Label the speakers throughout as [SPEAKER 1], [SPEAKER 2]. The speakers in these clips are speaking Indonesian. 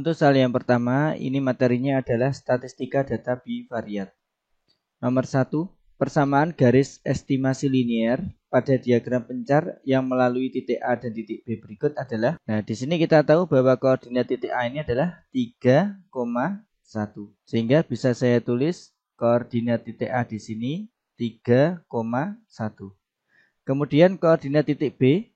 [SPEAKER 1] Untuk soal yang pertama, ini materinya adalah statistika data bivariat. Nomor 1, persamaan garis estimasi linear pada diagram pencar yang melalui titik A dan titik B berikut adalah. Nah, di sini kita tahu bahwa koordinat titik A ini adalah 3,1. Sehingga bisa saya tulis koordinat titik A di sini 3,1. Kemudian koordinat titik B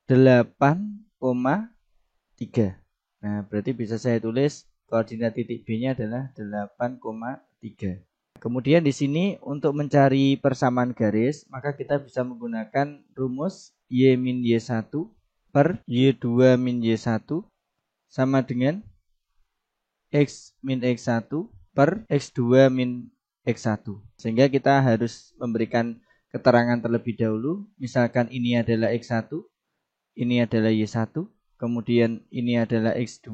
[SPEAKER 1] 8,3. Nah, berarti bisa saya tulis koordinat titik B-nya adalah 8,3. Kemudian di sini untuk mencari persamaan garis, maka kita bisa menggunakan rumus Y min Y1 per Y2 min Y1 sama dengan X min X1 per X2 min X1. Sehingga kita harus memberikan keterangan terlebih dahulu. Misalkan ini adalah X1, ini adalah Y1. Kemudian ini adalah X2,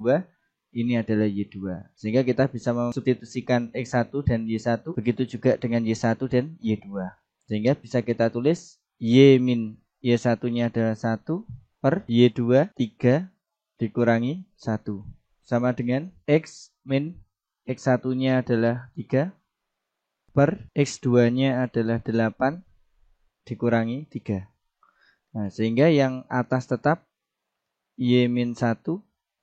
[SPEAKER 1] ini adalah Y2. Sehingga kita bisa mensubstitusikan X1 dan Y1, begitu juga dengan Y1 dan Y2. Sehingga bisa kita tulis Y min Y1-nya adalah 1 per Y2, 3 dikurangi 1. Sama dengan X min X1-nya adalah 3 per X2-nya adalah 8 dikurangi 3. Nah, sehingga yang atas tetap Y min 1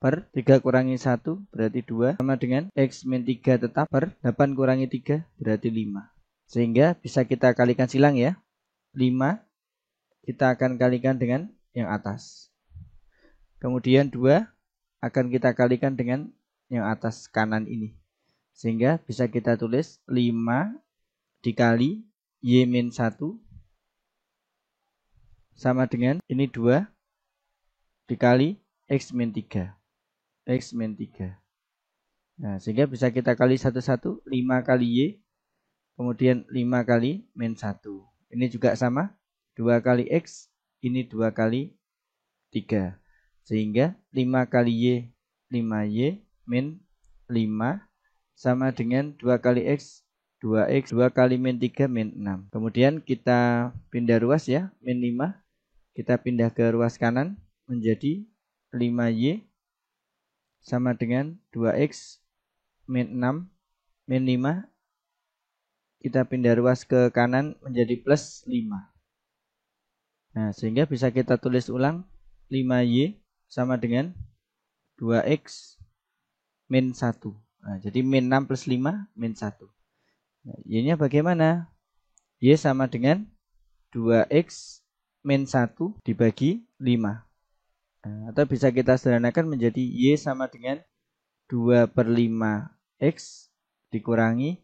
[SPEAKER 1] per 3 kurangi 1 berarti 2 sama dengan X min 3 tetap per 8 kurangi 3 berarti 5. Sehingga bisa kita kalikan silang ya. 5 kita akan kalikan dengan yang atas. Kemudian 2 akan kita kalikan dengan yang atas kanan ini. Sehingga bisa kita tulis 5 dikali Y min 1 sama dengan ini 2 dikali X min 3. X min 3. Nah, sehingga bisa kita kali satu-satu. 5 kali Y. Kemudian 5 kali min 1. Ini juga sama. 2 kali X. Ini 2 kali 3. Sehingga 5 kali Y. 5Y min 5. Sama dengan 2 kali X. 2X. 2 kali min 3 min 6. Kemudian kita pindah ruas ya. Min 5. Kita pindah ke ruas kanan. Menjadi 5Y sama dengan 2X min 6 min 5. Kita pindah ruas ke kanan menjadi plus 5. Nah, sehingga bisa kita tulis ulang 5Y sama dengan 2X min 1. Nah, jadi min 6 plus 5 min 1. Nah, Y-nya bagaimana? Y sama dengan 2X min 1 dibagi 5. Nah, atau bisa kita sederhanakan menjadi Y sama dengan 2 per 5 X dikurangi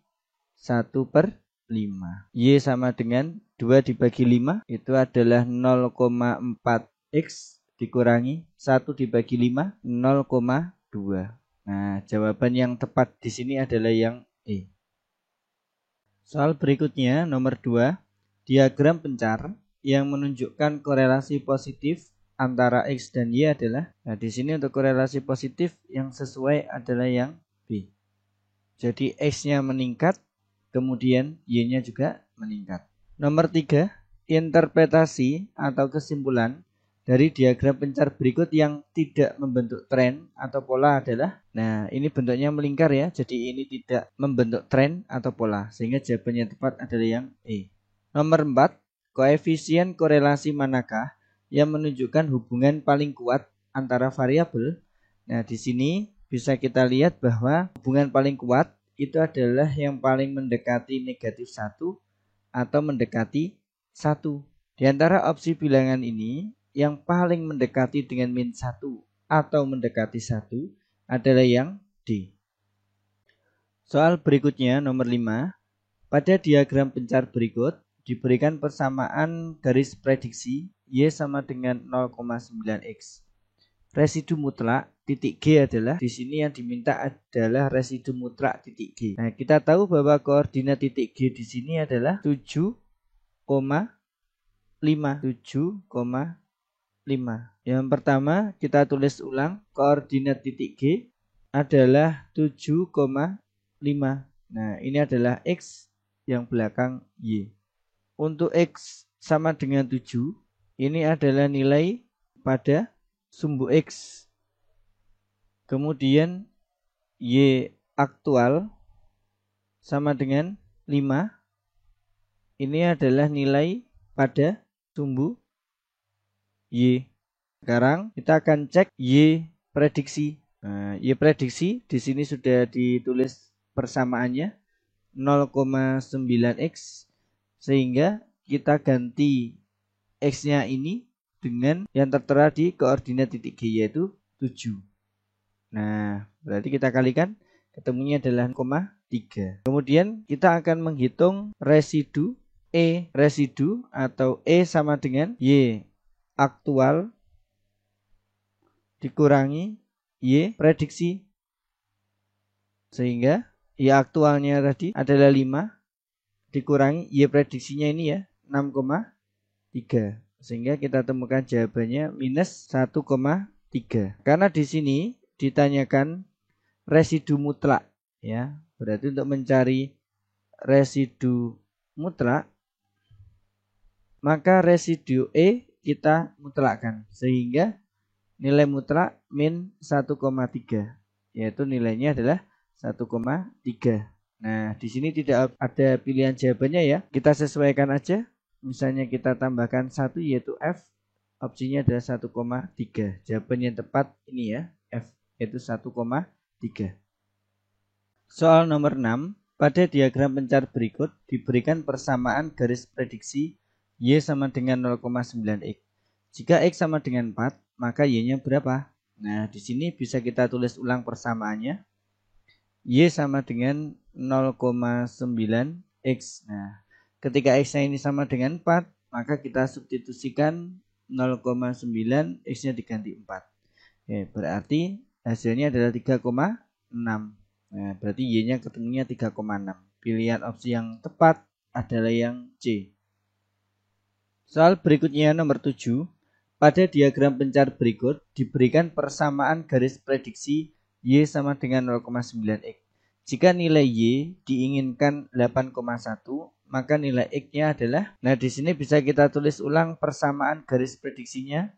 [SPEAKER 1] 1 per 5. Y sama dengan 2 dibagi 5 itu adalah 0,4 X dikurangi 1 dibagi 5 0,2. Nah, jawaban yang tepat di sini adalah yang E. Soal berikutnya nomor 2, diagram pencar yang menunjukkan korelasi positif antara X dan Y adalah, nah di sini untuk korelasi positif yang sesuai adalah yang B. Jadi X-nya meningkat, kemudian Y-nya juga meningkat. Nomor 3, interpretasi atau kesimpulan dari diagram pencar berikut yang tidak membentuk tren atau pola adalah, nah ini bentuknya melingkar ya, jadi ini tidak membentuk tren atau pola, sehingga jawabannya tepat adalah yang E. Nomor 4, koefisien korelasi manakah yang menunjukkan hubungan paling kuat antara variabel. Nah, di sini bisa kita lihat bahwa hubungan paling kuat itu adalah yang paling mendekati negatif 1 atau mendekati 1. Di antara opsi bilangan ini, yang paling mendekati dengan min 1 atau mendekati 1 adalah yang D. Soal berikutnya nomor 5. Pada diagram pencar berikut diberikan persamaan garis prediksi Y sama dengan 0,9X. Residu mutlak titik G adalah, di sini yang diminta adalah residu mutlak titik G. Nah, kita tahu bahwa koordinat titik G di sini adalah 7,5. Yang pertama kita tulis ulang, koordinat titik G adalah 7,5. Nah, ini adalah X yang belakang Y. Untuk X sama dengan 7, ini adalah nilai pada sumbu X. Kemudian Y aktual sama dengan 5. Ini adalah nilai pada sumbu Y. Sekarang kita akan cek Y prediksi. Nah, Y prediksi di sini sudah ditulis persamaannya 0,9x, sehingga kita ganti X-nya ini dengan yang tertera di koordinat titik G, yaitu 7. Nah, berarti kita kalikan, ketemunya adalah 0,3. Kemudian kita akan menghitung residu E. Residu atau E sama dengan Y aktual dikurangi Y prediksi. Sehingga Y aktualnya tadi adalah 5 dikurangi Y prediksinya ini ya 6,3. Sehingga kita temukan jawabannya minus 1,3. Karena di sini ditanyakan residu mutlak ya. Berarti untuk mencari residu mutlak, maka residu E kita mutlakkan, sehingga nilai mutlak min 1,3, yaitu nilainya adalah 1,3. Nah, di sini tidak ada pilihan jawabannya ya. Kita sesuaikan aja. Misalnya kita tambahkan 1, yaitu F. Opsinya adalah 1,3. Jawaban yang tepat ini ya, F, yaitu 1,3. Soal nomor 6. Pada diagram pencar berikut diberikan persamaan garis prediksi Y sama dengan 0,9x. Jika X sama dengan 4, maka Y-nya berapa? Nah, di sini bisa kita tulis ulang persamaannya. Y sama dengan 0,9x. Nah, ketika X-nya ini sama dengan 4, maka kita substitusikan 0,9, X-nya diganti 4. Oke, berarti hasilnya adalah 3,6. Nah, berarti Y-nya ketemunya 3,6. Pilihan opsi yang tepat adalah yang C. Soal berikutnya nomor 7. Pada diagram pencar berikut diberikan persamaan garis prediksi Y sama dengan 0,9x. Jika nilai Y diinginkan 8,1, maka nilai X-nya adalah, nah di sini bisa kita tulis ulang persamaan garis prediksinya.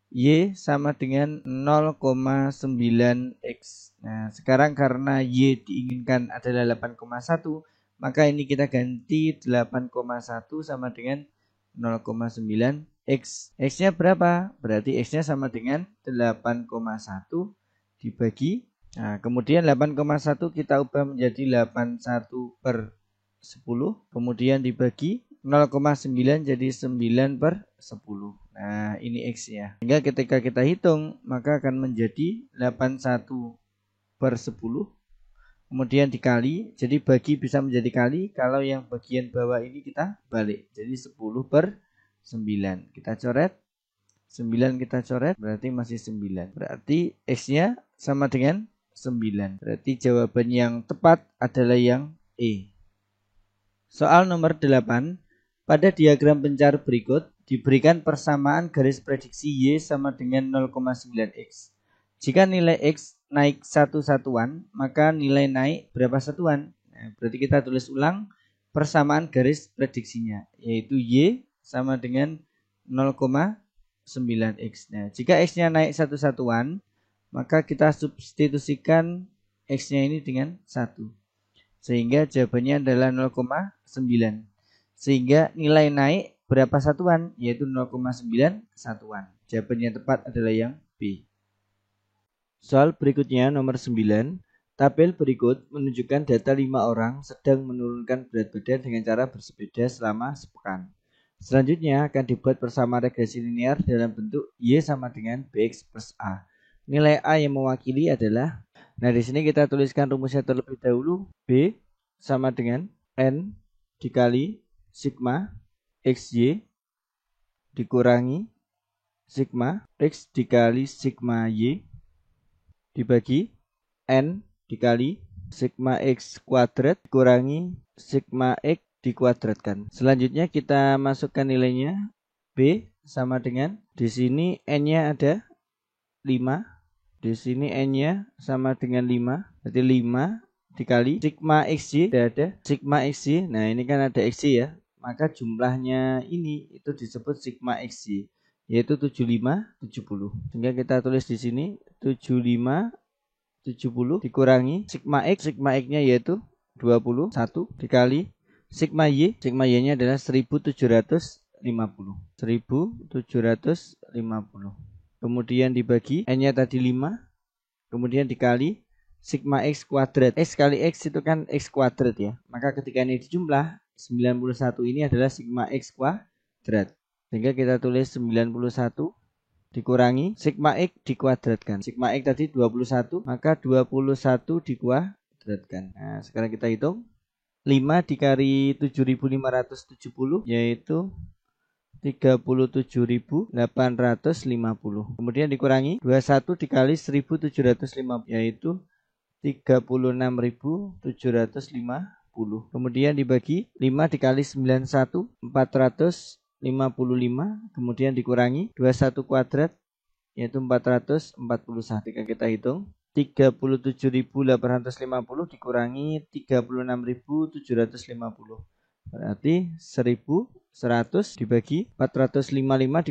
[SPEAKER 1] Y sama dengan 0,9x. Nah, sekarang karena Y diinginkan adalah 8,1, maka ini kita ganti 8,1 sama dengan 0,9x. X-nya berapa? Berarti X-nya sama dengan 8,1 dibagi. Nah, kemudian 8,1 kita ubah menjadi 81 per 10. Kemudian dibagi 0,9 jadi 9 per 10. Nah, ini X ya. Sehingga ketika kita hitung, maka akan menjadi 81 per 10. Kemudian dikali, jadi bagi bisa menjadi kali. Kalau yang bagian bawah ini kita balik. Jadi 10 per 9. Kita coret. 9 kita coret, berarti masih 9. Berarti X-nya sama dengan 9. Berarti jawaban yang tepat adalah yang E. Soal nomor 8. Pada diagram pencar berikut diberikan persamaan garis prediksi Y sama dengan 0,9x. Jika nilai X naik 1 satuan, maka nilai naik berapa satuan? Nah, berarti kita tulis ulang persamaan garis prediksinya, yaitu Y sama dengan 0,9x. Nah, jika X-nya naik 1 satuan, maka kita substitusikan X-nya ini dengan 1. Sehingga jawabannya adalah 0,9. Sehingga nilai naik berapa satuan? Yaitu 0,9 satuan. Jawaban yang tepat adalah yang B. Soal berikutnya nomor 9. Tabel berikut menunjukkan data 5 orang sedang menurunkan berat badan dengan cara bersepeda selama sepekan. Selanjutnya akan dibuat persamaan regresi linear dalam bentuk Y sama dengan BX plus A. Nilai A yang mewakili adalah, nah di sini kita tuliskan rumusnya terlebih dahulu. B sama dengan N dikali sigma XY dikurangi sigma X dikali sigma Y dibagi N dikali sigma X kuadrat dikurangi sigma X dikuadratkan. Selanjutnya kita masukkan nilainya. B sama dengan, di sini N-nya ada 5. Di sini N-nya sama dengan 5. Berarti 5 dikali sigma XY, ada sigma XY. Nah, ini kan ada XY ya. Maka jumlahnya ini itu disebut sigma XY, yaitu 75, 70. Sehingga kita tulis di sini 75 70 dikurangi sigma X-nya yaitu 21 dikali sigma Y-nya adalah 1750. Kemudian dibagi N-nya tadi 5, kemudian dikali sigma X kuadrat. X kali X itu kan X kuadrat ya. Maka ketika ini dijumlah, 91 ini adalah sigma X kuadrat. Sehingga kita tulis 91 dikurangi sigma X dikuadratkan. Sigma X tadi 21, maka 21 dikuadratkan. Nah, sekarang kita hitung. 5 dikali 7570 yaitu 37.850. Kemudian dikurangi 21 dikali 1750 yaitu 36.750. Kemudian dibagi 5 dikali 91 455. Kemudian dikurangi 21 kuadrat yaitu 441. Jika kita hitung 37.850 dikurangi 36.750 berarti 1.100 dibagi 455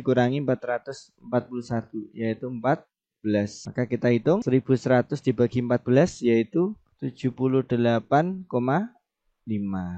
[SPEAKER 1] dikurangi 441 yaitu 14. Maka kita hitung 1.100 dibagi 14 yaitu 78,5.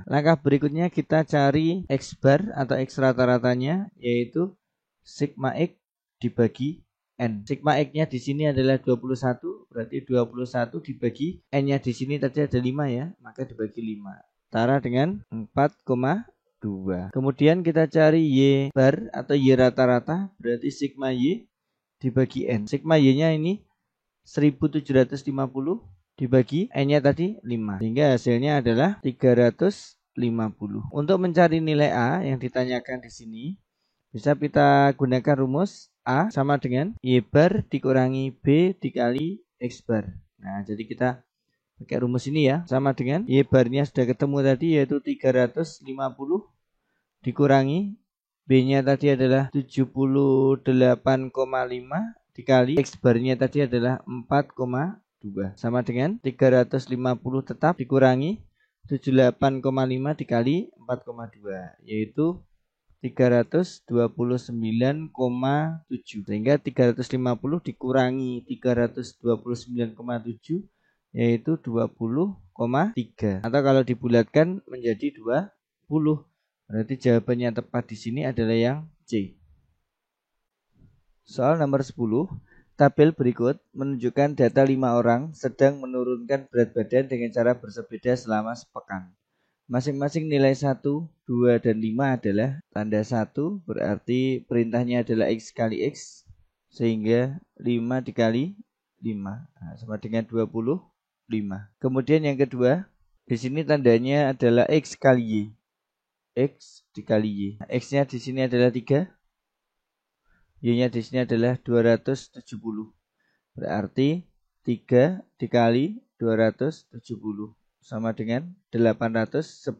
[SPEAKER 1] Langkah berikutnya kita cari X bar atau X rata-ratanya yaitu sigma X dibagi N. Sigma X-nya di sini adalah 21, berarti 21 dibagi N-nya di sini tadi ada 5 ya, maka dibagi 5. Setara dengan 4,2. Kemudian kita cari Y bar atau Y rata-rata, berarti sigma Y dibagi N. Sigma Y-nya ini 1750 dibagi N-nya tadi 5. Sehingga hasilnya adalah 350. Untuk mencari nilai A yang ditanyakan di sini, bisa kita gunakan rumus A sama dengan Y bar dikurangi B dikali X bar. Nah, jadi kita pakai rumus ini ya. Sama dengan Y barnya sudah ketemu tadi yaitu 350 dikurangi B-nya tadi adalah 78,5 dikali X barnya tadi adalah 4,2. Sama dengan 350 tetap dikurangi 78,5 dikali 4,2 yaitu 329,7. Sehingga 350 dikurangi 329,7 yaitu 20,3. Atau kalau dibulatkan menjadi 20. Berarti jawabannya tepat di sini adalah yang C. Soal nomor 10. Tabel berikut menunjukkan data 5 orang sedang menurunkan berat badan dengan cara bersepeda selama sepekan. Masing-masing nilai 1, 2, dan 5 adalah tanda 1, berarti perintahnya adalah X kali X, sehingga 5 dikali 5 sama dengan 25. Kemudian yang kedua, di sini tandanya adalah X kali Y. X dikali Y. X-nya di sini adalah 3, Y-nya di sini adalah 270. Berarti 3 dikali 270. Sama dengan 810.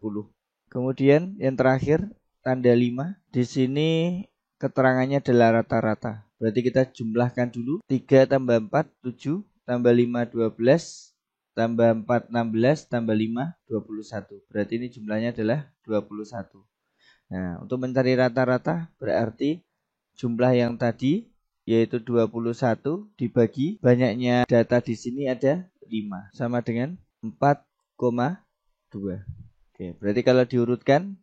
[SPEAKER 1] Kemudian yang terakhir tanda 5. Di sini keterangannya adalah rata-rata. Berarti kita jumlahkan dulu. 3 tambah 4 7 tambah 5 12 tambah 4 16 tambah 5 21. Berarti ini jumlahnya adalah 21. Nah, untuk mencari rata-rata berarti jumlah yang tadi yaitu 21 dibagi banyaknya data di sini ada 5 sama dengan 4,2. Oke, berarti kalau diurutkan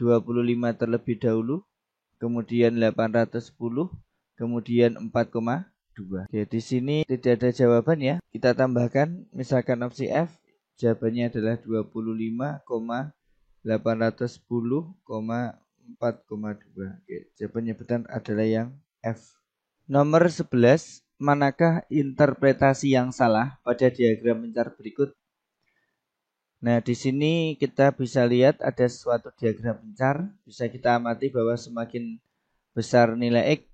[SPEAKER 1] 25 terlebih dahulu, kemudian 810, kemudian 4,2. Oke, di sini tidak ada jawaban ya. Kita tambahkan misalkan opsi F, jawabannya adalah 25,810,4,2. Oke, jawabannya benar adalah yang F. Nomor 11, manakah interpretasi yang salah pada diagram pencar berikut? Nah, di sini kita bisa lihat ada suatu diagram pencar. Bisa kita amati bahwa semakin besar nilai X,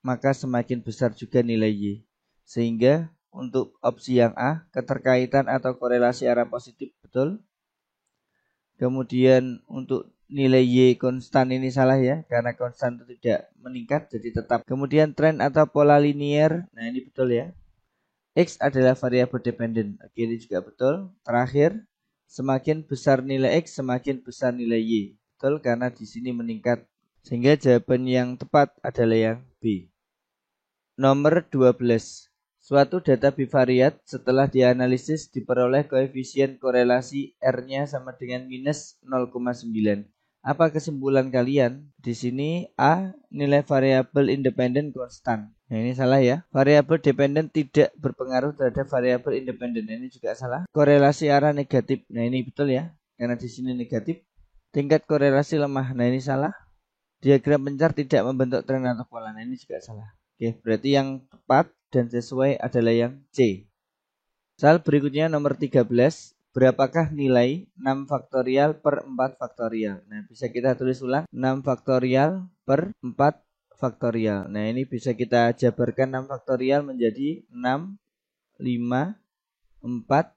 [SPEAKER 1] maka semakin besar juga nilai Y. Sehingga untuk opsi yang A, keterkaitan atau korelasi arah positif betul. Kemudian untuk nilai Y konstan ini salah ya, karena konstan itu tidak meningkat, jadi tetap. Kemudian tren atau pola linier, nah ini betul ya. X adalah variabel dependen, oke ini juga betul. Terakhir, semakin besar nilai X, semakin besar nilai Y. Betul, karena di sini meningkat. Sehingga jawaban yang tepat adalah yang B. Nomor 12. Suatu data bivariat setelah dianalisis diperoleh koefisien korelasi R-nya sama dengan minus 0,9. Apa kesimpulan kalian? Di sini A nilai variabel independen konstan. Nah, ini salah ya. Variabel dependen tidak berpengaruh terhadap variabel independen. Ini juga salah. Korelasi arah negatif. Nah, ini betul ya. Karena di sini negatif. Tingkat korelasi lemah. Nah, ini salah. Diagram pencar tidak membentuk tren atau pola. Nah, ini juga salah. Oke, berarti yang tepat dan sesuai adalah yang C. Soal berikutnya nomor 13. Berapakah nilai 6 faktorial per 4 faktorial? Nah, bisa kita tulis ulang. 6 faktorial per 4 faktorial. Nah, ini bisa kita jabarkan 6 faktorial menjadi 6, 5, 4,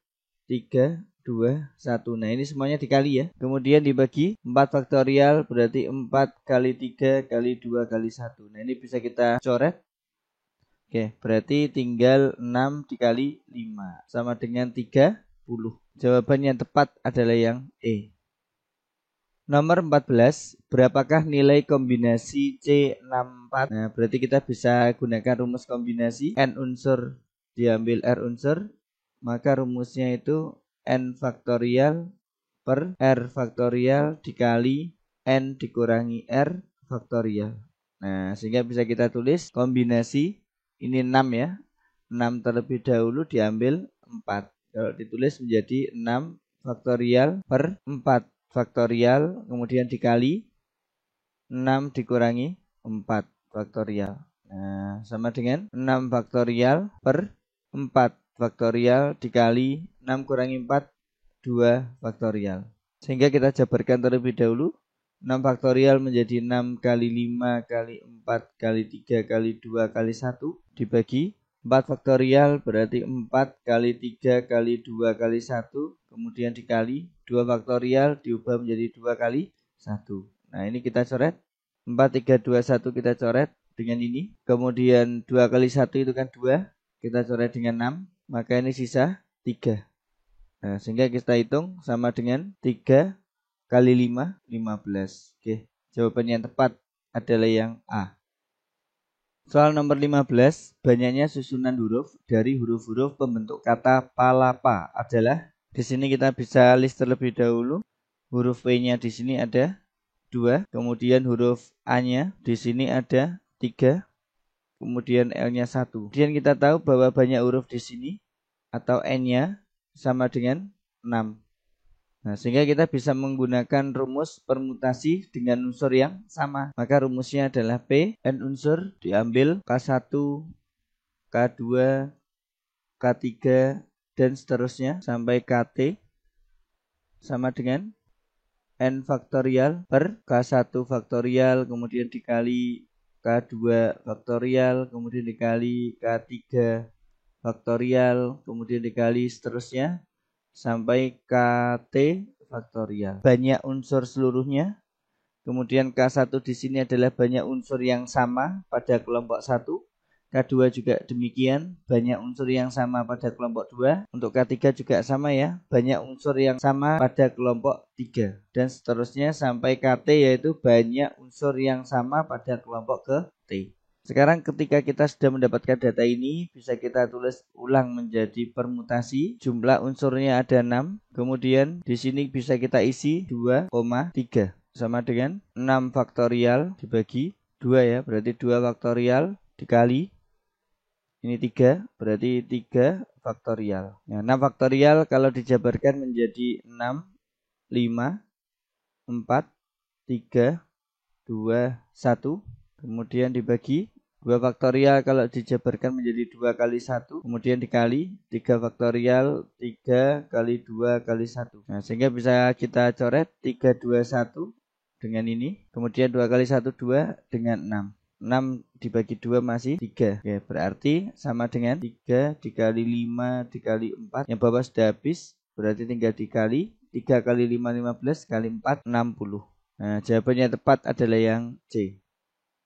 [SPEAKER 1] 3, 2, 1. Nah, ini semuanya dikali ya. Kemudian dibagi 4 faktorial berarti 4 kali 3 kali 2 kali 1. Nah, ini bisa kita coret. Oke, berarti tinggal 6 dikali 5 sama dengan 30. Jawaban yang tepat adalah yang E. Nomor 14, berapakah nilai kombinasi C64? Nah, berarti kita bisa gunakan rumus kombinasi. N unsur diambil R unsur, maka rumusnya itu N faktorial per R faktorial dikali N dikurangi R faktorial. Nah, sehingga bisa kita tulis kombinasi. Ini 6 ya. 6 terlebih dahulu diambil 4. Kalau ditulis menjadi 6 faktorial per 4 faktorial. Kemudian dikali 6 dikurangi 4 faktorial. Nah, sama dengan 6 faktorial per 4 faktorial dikali 6 kurangi 4, 2 faktorial. Sehingga kita jabarkan terlebih dahulu. 6 faktorial menjadi 6 kali 5 kali 4 kali 3 kali 2 kali 1 dibagi 4 faktorial berarti 4 kali 3 kali 2 kali 1 kemudian dikali 2 faktorial diubah menjadi 2 kali 1. Nah, ini kita coret 4, 3, 2, 1 kita coret dengan ini. Kemudian 2 kali 1 itu kan 2, kita coret dengan 6, maka ini sisa 3. Nah, sehingga kita hitung sama dengan 3 kali 5, 15. Oke, jawaban yang tepat adalah yang A. Soal nomor 15, banyaknya susunan huruf dari huruf-huruf pembentuk kata palapa adalah, di sini kita bisa list terlebih dahulu. Huruf W-nya di sini ada 2, kemudian huruf A-nya di sini ada 3, kemudian L-nya 1. Kemudian kita tahu bahwa banyak huruf di sini atau N-nya sama dengan 6. Nah, sehingga kita bisa menggunakan rumus permutasi dengan unsur yang sama. Maka rumusnya adalah P, N unsur diambil K1, K2, K3, dan seterusnya sampai KT sama dengan N faktorial per K1 faktorial, kemudian dikali K2 faktorial, kemudian dikali K3 faktorial, kemudian dikali seterusnya sampai KT faktorial. Banyak unsur seluruhnya. Kemudian K1 di sini adalah banyak unsur yang sama pada kelompok 1. K2 juga demikian, banyak unsur yang sama pada kelompok 2. Untuk K3 juga sama ya, banyak unsur yang sama pada kelompok 3. Dan seterusnya sampai KT yaitu banyak unsur yang sama pada kelompok ke T. Sekarang ketika kita sudah mendapatkan data ini, bisa kita tulis ulang menjadi permutasi. Jumlah unsurnya ada 6. Kemudian di sini bisa kita isi 2,3 sama dengan 6 faktorial dibagi 2 ya, berarti 2 faktorial dikali ini 3, berarti 3 faktorial. Nah, 6 faktorial kalau dijabarkan menjadi 6, 5, 4, 3, 2, 1. Kemudian dibagi 2 faktorial kalau dijabarkan menjadi 2 kali 1. Kemudian dikali 3 faktorial 3 kali 2 kali 1. Nah, sehingga bisa kita coret 3, 2, 1 dengan ini. Kemudian 2 kali 1, 2 dengan 6. 6 dibagi 2 masih 3. Oke, berarti sama dengan 3 dikali 5 dikali 4. Yang bawah sudah habis, berarti tinggal dikali. 3 kali 5, 15 kali 4, 60. Nah, jawabannya tepat adalah yang C.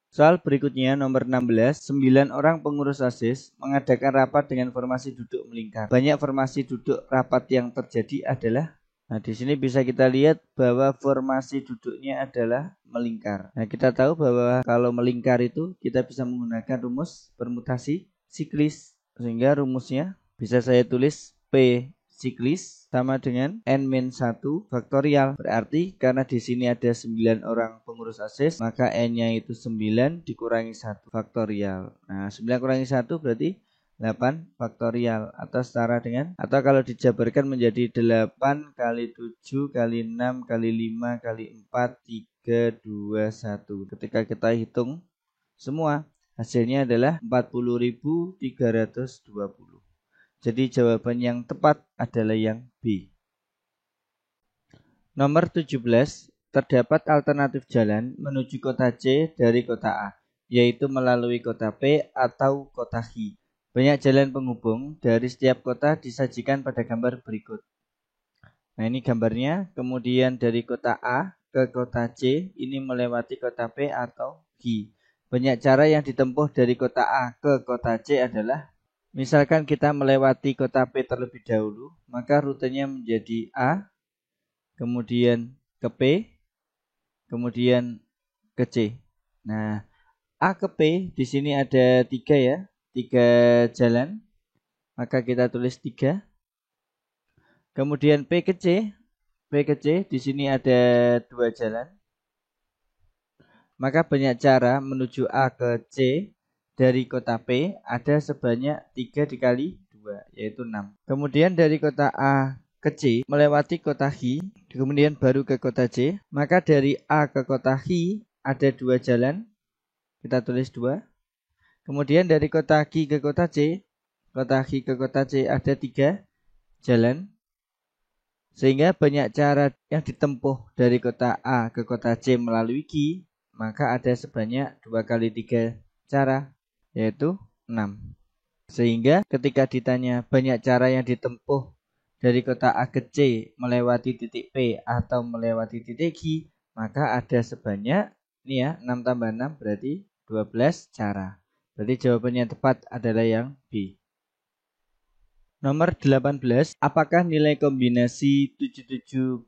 [SPEAKER 1] Soal berikutnya nomor 16, 9 orang pengurus OSIS mengadakan rapat dengan formasi duduk melingkar. Banyak formasi duduk rapat yang terjadi adalah, nah di sini bisa kita lihat bahwa formasi duduknya adalah melingkar. Nah, kita tahu bahwa kalau melingkar itu kita bisa menggunakan rumus permutasi siklis. Sehingga rumusnya bisa saya tulis P siklis sama dengan N-1 faktorial. Berarti karena di sini ada 9 orang pengurus ASIS, maka N-nya itu 9 dikurangi 1 faktorial. Nah, 9 kurangi 1 berarti 8 faktorial, atau setara dengan, atau kalau dijabarkan menjadi 8 kali 7 kali 6 kali 5 kali 4 3 2 1. Ketika kita hitung semua, hasilnya adalah 40.320. Jadi jawaban yang tepat adalah yang B. Nomor 17, terdapat alternatif jalan menuju kota C dari kota A, yaitu melalui kota P atau kota H. Banyak jalan penghubung dari setiap kota disajikan pada gambar berikut. Nah, ini gambarnya. Kemudian dari kota A ke kota C ini melewati kota P atau H. Banyak cara yang ditempuh dari kota A ke kota C adalah, misalkan kita melewati kota P terlebih dahulu, maka rutenya menjadi A, kemudian ke P, kemudian ke C. Nah, A ke P di sini ada 3 ya, 3 jalan, maka kita tulis 3. Kemudian P ke C di sini ada 2 jalan. Maka banyak cara menuju A ke C dari kota P, ada sebanyak 3 dikali 2, yaitu 6. Kemudian dari kota A ke C melewati kota H, kemudian baru ke kota C. Maka dari A ke kota H ada 2 jalan, kita tulis 2. Kemudian dari kota H ke kota C, kota H ke kota C ada 3 jalan. Sehingga banyak cara yang ditempuh dari kota A ke kota C melalui Q, maka ada sebanyak 2 kali 3 cara, yaitu 6. Sehingga ketika ditanya banyak cara yang ditempuh dari kota A ke C melewati titik P atau melewati titik Q, maka ada sebanyak, ini ya, 6 tambah 6 berarti 12 cara. Berarti jawabannya tepat adalah yang B. Nomor 18, apakah nilai kombinasi 77,33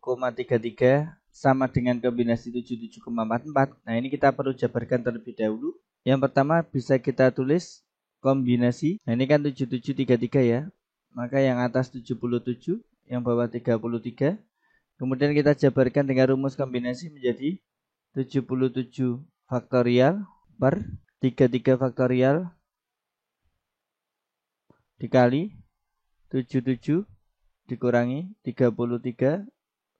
[SPEAKER 1] sama dengan kombinasi 77,44? Nah, ini kita perlu jabarkan terlebih dahulu. Yang pertama bisa kita tulis kombinasi. Nah, ini kan 7733 ya. Maka yang atas 77, yang bawah 33. Kemudian kita jabarkan dengan rumus kombinasi menjadi 77 faktorial per 33 faktorial dikali 77 dikurangi 33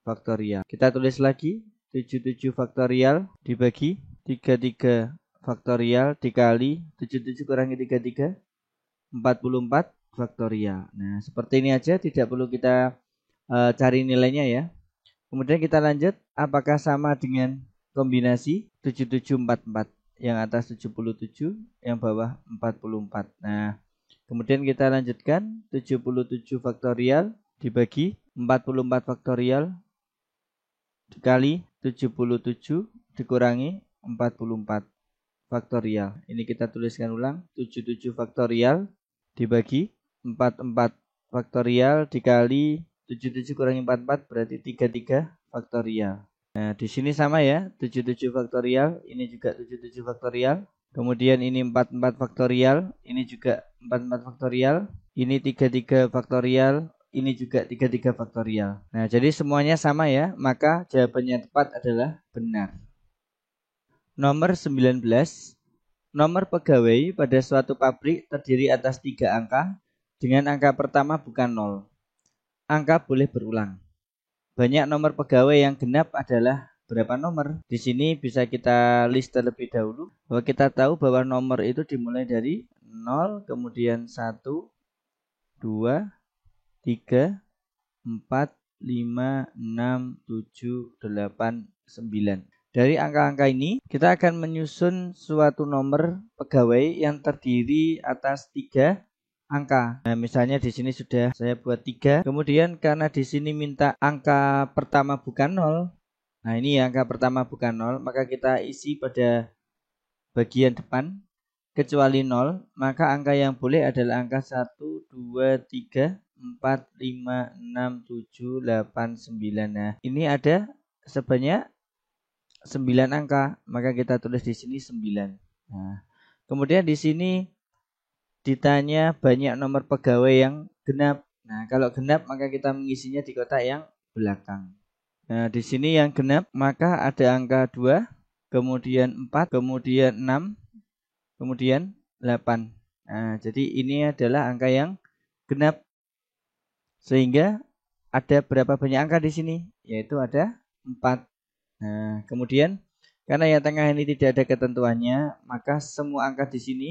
[SPEAKER 1] faktorial. Kita tulis lagi 77 faktorial dibagi 33 faktorial dikali 77 kurangi 33 44 faktorial. Nah, seperti ini aja, tidak perlu kita cari nilainya ya. Kemudian kita lanjut, apakah sama dengan kombinasi 7744? Yang atas 77, yang bawah 44. Nah, kemudian kita lanjutkan 77 faktorial dibagi 44 faktorial dikali 77 dikurangi 44 faktorial. Ini kita tuliskan ulang, 77 faktorial dibagi 44 faktorial dikali 77 kurangi 44 berarti 33 faktorial. Nah, di sini sama ya, 77 faktorial, ini juga 77 faktorial. Kemudian ini 44 faktorial, ini juga 44 faktorial, ini 33 faktorial, ini juga 33 faktorial. Nah, jadi semuanya sama ya, maka jawabannya tepat adalah benar. Nomor 19, nomor pegawai pada suatu pabrik terdiri atas 3 angka, dengan angka pertama bukan 0. Angka boleh berulang. Banyak nomor pegawai yang genap adalah berapa nomor? Di sini bisa kita list terlebih dahulu bahwa kita tahu bahwa nomor itu dimulai dari 0, kemudian 1, 2, 3, 4, 5, 6, 7, 8, 9. Dari angka-angka ini kita akan menyusun suatu nomor pegawai yang terdiri atas 3 angka. Nah, misalnya di sini sudah saya buat 3. Kemudian karena di sini minta angka pertama bukan 0. Nah, ini angka pertama bukan 0, maka kita isi pada bagian depan kecuali 0, maka angka yang boleh adalah angka 1, 2, 3, 4, 5, 6, 7, 8, 9. Nah, ini ada sebanyak 9 angka, maka kita tulis di sini 9. Nah, kemudian di sini ditanya banyak nomor pegawai yang genap. Nah, kalau genap maka kita mengisinya di kotak yang belakang. Nah, di sini yang genap maka ada angka 2, kemudian 4, kemudian 6, kemudian 8. Nah, jadi ini adalah angka yang genap. Sehingga ada berapa banyak angka di sini? Yaitu ada 4. Nah, kemudian karena yang tengah ini tidak ada ketentuannya, maka semua angka di sini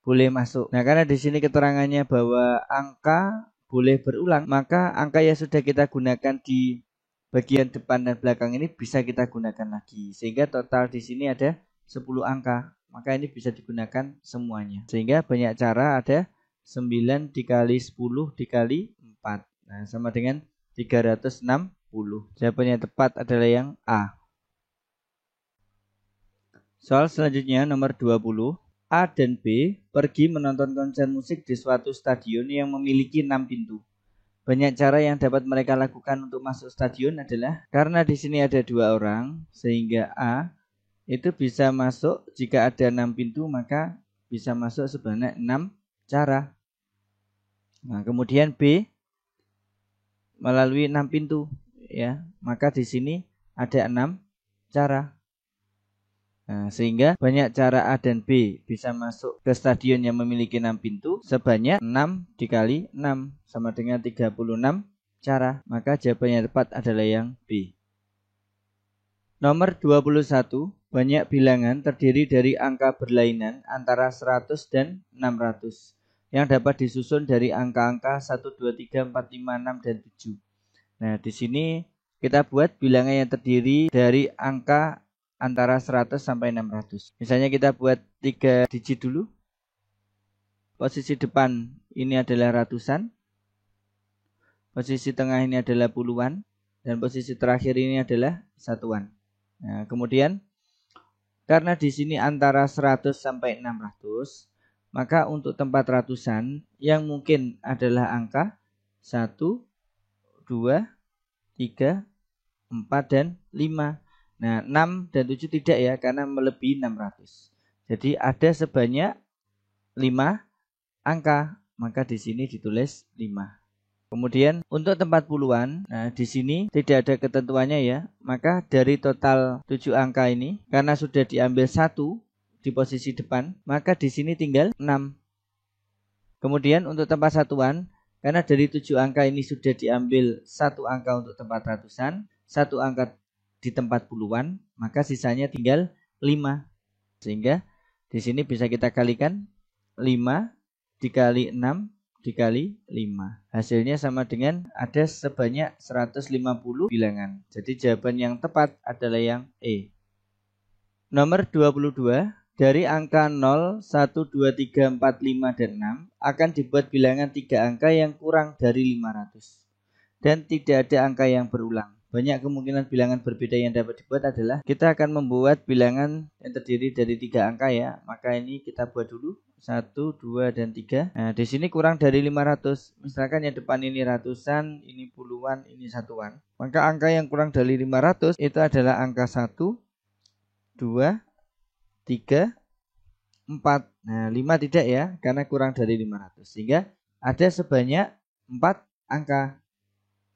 [SPEAKER 1] boleh masuk. Nah, karena di sini keterangannya bahwa angka boleh berulang, maka angka yang sudah kita gunakan di bagian depan dan belakang ini bisa kita gunakan lagi. Sehingga total di sini ada 10 angka. Maka ini bisa digunakan semuanya. Sehingga banyak cara, ada 9 dikali 10 dikali 4. Nah, sama dengan 360. Jawaban yang tepat adalah yang A. Soal selanjutnya nomor 20. A dan B pergi menonton konser musik di suatu stadion yang memiliki 6 pintu. Banyak cara yang dapat mereka lakukan untuk masuk stadion adalah karena di sini ada 2 orang, sehingga A itu bisa masuk jika ada 6 pintu, maka bisa masuk sebanyak 6 cara. Nah, kemudian B melalui 6 pintu, ya. Maka di sini ada 6 cara. Nah, sehingga banyak cara A dan B bisa masuk ke stadion yang memiliki 6 pintu sebanyak 6 dikali 6 sama dengan 36 cara. Maka jawaban yang tepat adalah yang B. Nomor 21, banyak bilangan terdiri dari angka berlainan antara 100 dan 600 yang dapat disusun dari angka-angka 1, 2, 3, 4, 5, 6, dan 7. Nah, di sini kita buat bilangan yang terdiri dari angka antara 100 sampai 600. Misalnya kita buat 3 digit dulu. Posisi depan ini adalah ratusan. Posisi tengah ini adalah puluhan. Dan posisi terakhir ini adalah satuan. Nah, kemudian karena di sini antara 100 sampai 600, maka untuk tempat ratusan yang mungkin adalah angka 1, 2, 3, 4, dan 5. Nah, 6 dan 7 tidak ya, karena melebihi 600. Jadi ada sebanyak 5 angka, maka di sini ditulis 5. Kemudian untuk tempat puluhan, nah di sini tidak ada ketentuannya ya, maka dari total 7 angka ini, karena sudah diambil 1 di posisi depan, maka di sini tinggal 6. Kemudian untuk tempat satuan, karena dari 7 angka ini sudah diambil 1 angka untuk tempat ratusan, 1 angka di tempat puluhan, maka sisanya tinggal 5. Sehingga di sini bisa kita kalikan 5 dikali 6 dikali 5. Hasilnya sama dengan ada sebanyak 150 bilangan. Jadi jawaban yang tepat adalah yang E. Nomor 22. Dari angka 0, 1, 2, 3, 4, 5, dan 6 akan dibuat bilangan 3 angka yang kurang dari 500. Dan tidak ada angka yang berulang. Banyak kemungkinan bilangan berbeda yang dapat dibuat adalah kita akan membuat bilangan yang terdiri dari 3 angka ya. Maka ini kita buat dulu 1, 2, dan 3. Nah, di sini kurang dari 500. Misalkan yang depan ini ratusan, ini puluhan, ini satuan. Maka angka yang kurang dari 500 itu adalah angka 1, 2, 3, 4. Nah, 5 tidak ya, karena kurang dari 500. Sehingga ada sebanyak 4 angka.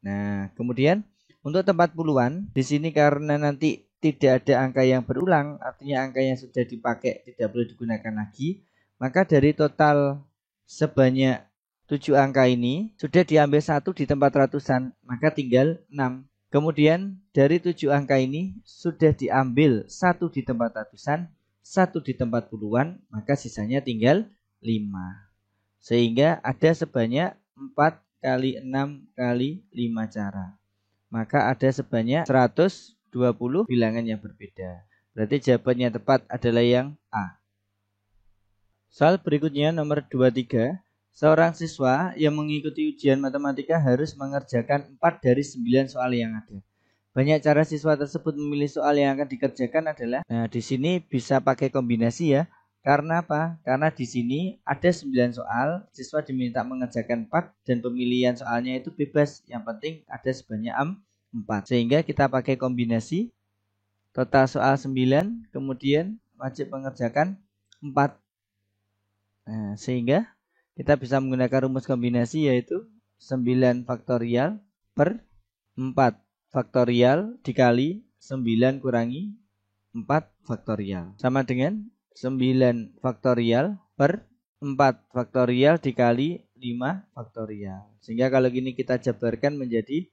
[SPEAKER 1] Nah, kemudian untuk tempat puluhan, di sini karena nanti tidak ada angka yang berulang, artinya angka yang sudah dipakai tidak boleh digunakan lagi, maka dari total sebanyak 7 angka ini sudah diambil 1 di tempat ratusan, maka tinggal 6. Kemudian dari 7 angka ini sudah diambil 1 di tempat ratusan, 1 di tempat puluhan, maka sisanya tinggal 5. Sehingga ada sebanyak 4 kali 6 kali 5 cara. Maka ada sebanyak 120 bilangan yang berbeda. Berarti jawaban yang tepat adalah yang A. Soal berikutnya nomor 23. Seorang siswa yang mengikuti ujian matematika harus mengerjakan 4 dari 9 soal yang ada. Banyak cara siswa tersebut memilih soal yang akan dikerjakan adalah, nah di sini bisa pakai kombinasi ya. Karena apa? Karena di sini ada 9 soal, siswa diminta mengerjakan 4 dan pemilihan soalnya itu bebas. Yang penting ada sebanyak 4. Sehingga kita pakai kombinasi total soal 9, kemudian wajib mengerjakan 4. Nah, sehingga kita bisa menggunakan rumus kombinasi, yaitu 9 faktorial per 4 faktorial dikali 9 kurangi 4 faktorial. Sama dengan 9 faktorial per 4 faktorial dikali 5 faktorial. Sehingga kalau gini kita jabarkan menjadi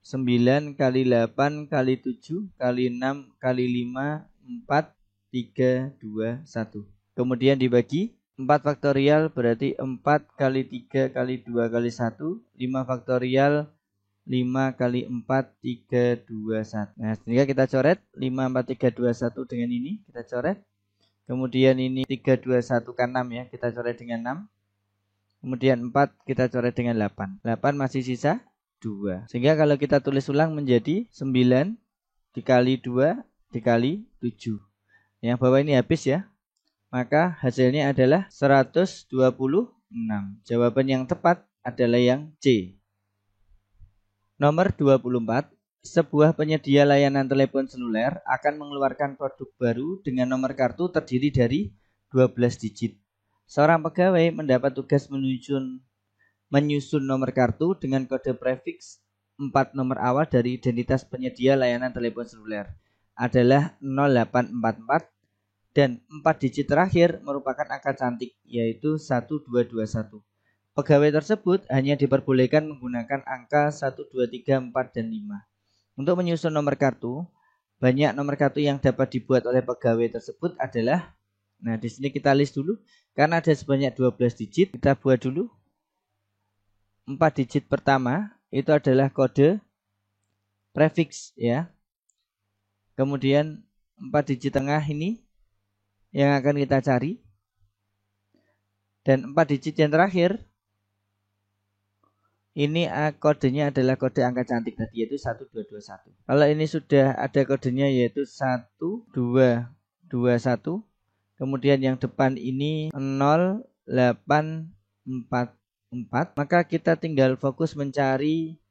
[SPEAKER 1] 9 kali 8 kali 7 kali 6 kali 5 4 3 2 1. Kemudian dibagi 4 faktorial berarti 4 kali 3 kali 2 kali 1. 5 faktorial 5 kali 4 3 2 1. Nah, sehingga kita coret 5 4 3 2 1 dengan ini kita coret. Kemudian ini 3 2 1 kan 6 ya, kita coret dengan 6. Kemudian 4 kita coret dengan 8. 8 masih sisa 2. Sehingga kalau kita tulis ulang menjadi 9 dikali 2 dikali 7. Yang bawah ini habis ya. Maka hasilnya adalah 126. Jawaban yang tepat adalah yang C. Nomor 24. Sebuah penyedia layanan telepon seluler akan mengeluarkan produk baru dengan nomor kartu terdiri dari 12 digit. Seorang pegawai mendapat tugas menyusun nomor kartu dengan kode prefix 4 nomor awal dari identitas penyedia layanan telepon seluler adalah 0844 dan 4 digit terakhir merupakan angka cantik yaitu 1221. Pegawai tersebut hanya diperbolehkan menggunakan angka 1, 2, 3, 4, dan 5. Untuk menyusun nomor kartu, banyak nomor kartu yang dapat dibuat oleh pegawai tersebut adalah, nah di sini kita list dulu, karena ada sebanyak 12 digit, kita buat dulu. 4 digit pertama itu adalah kode prefix ya. Kemudian 4 digit tengah ini yang akan kita cari. Dan 4 digit yang terakhir ini kodenya adalah kode angka cantik tadi yaitu 1221. Kalau ini sudah ada kodenya yaitu 1221. Kemudian yang depan ini 0844. Maka kita tinggal fokus mencari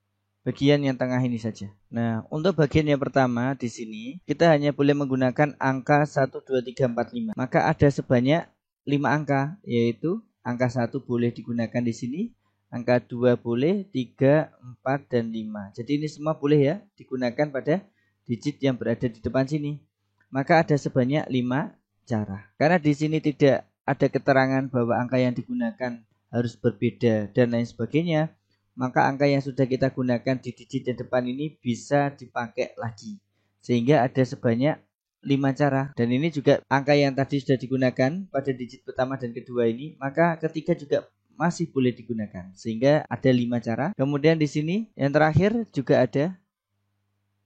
[SPEAKER 1] bagian yang tengah ini saja. Nah, untuk bagian yang pertama di sini kita hanya boleh menggunakan angka 1, 2, 3, 4, 5. Maka ada sebanyak 5 angka, yaitu angka 1 boleh digunakan di sini, angka 2 boleh, 3, 4, dan 5. Jadi ini semua boleh ya digunakan pada digit yang berada di depan sini. Maka ada sebanyak 5 cara. Karena di sini tidak ada keterangan bahwa angka yang digunakan harus berbeda dan lain sebagainya, maka angka yang sudah kita gunakan di digit yang depan ini bisa dipakai lagi. Sehingga ada sebanyak 5 cara. Dan ini juga angka yang tadi sudah digunakan pada digit pertama dan kedua ini, maka ketiga juga masih boleh digunakan. Sehingga ada 5 cara. Kemudian di sini yang terakhir juga ada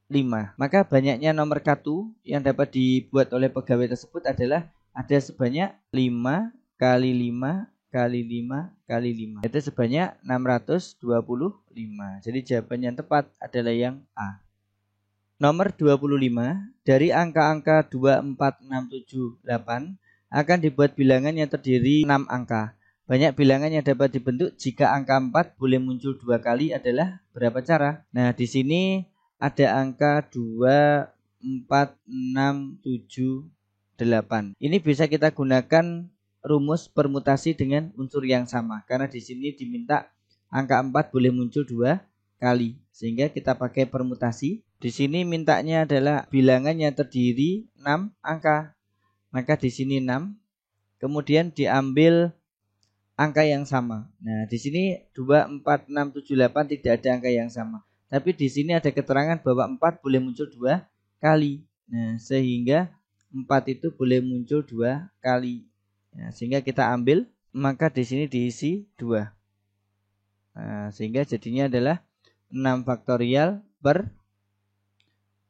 [SPEAKER 1] 5. Maka banyaknya nomor kartu yang dapat dibuat oleh pegawai tersebut adalah ada sebanyak 5 kali 5 kali 5 kali 5. Itu sebanyak 625. Jadi jawaban yang tepat adalah yang A. Nomor 25. Dari angka-angka 2, 4, 6, 7, 8 akan dibuat bilangan yang terdiri 6 angka. Banyak bilangan yang dapat dibentuk jika angka 4 boleh muncul 2 kali adalah berapa cara? Nah, di sini ada angka 2, 4, 6, 7, 8. Ini bisa kita gunakan rumus permutasi dengan unsur yang sama. Karena di sini diminta angka 4 boleh muncul 2 kali. Sehingga kita pakai permutasi. Di sini mintanya adalah bilangan yang terdiri 6 angka. Maka di sini 6. Kemudian diambil angka yang sama. Nah, di sini 2, 4, 6, 7, 8 tidak ada angka yang sama. Tapi di sini ada keterangan bahwa 4 boleh muncul 2 kali. Nah, sehingga 4 itu boleh muncul 2 kali. Nah, sehingga kita ambil, maka di sini diisi 2. Nah, sehingga jadinya adalah 6 faktorial per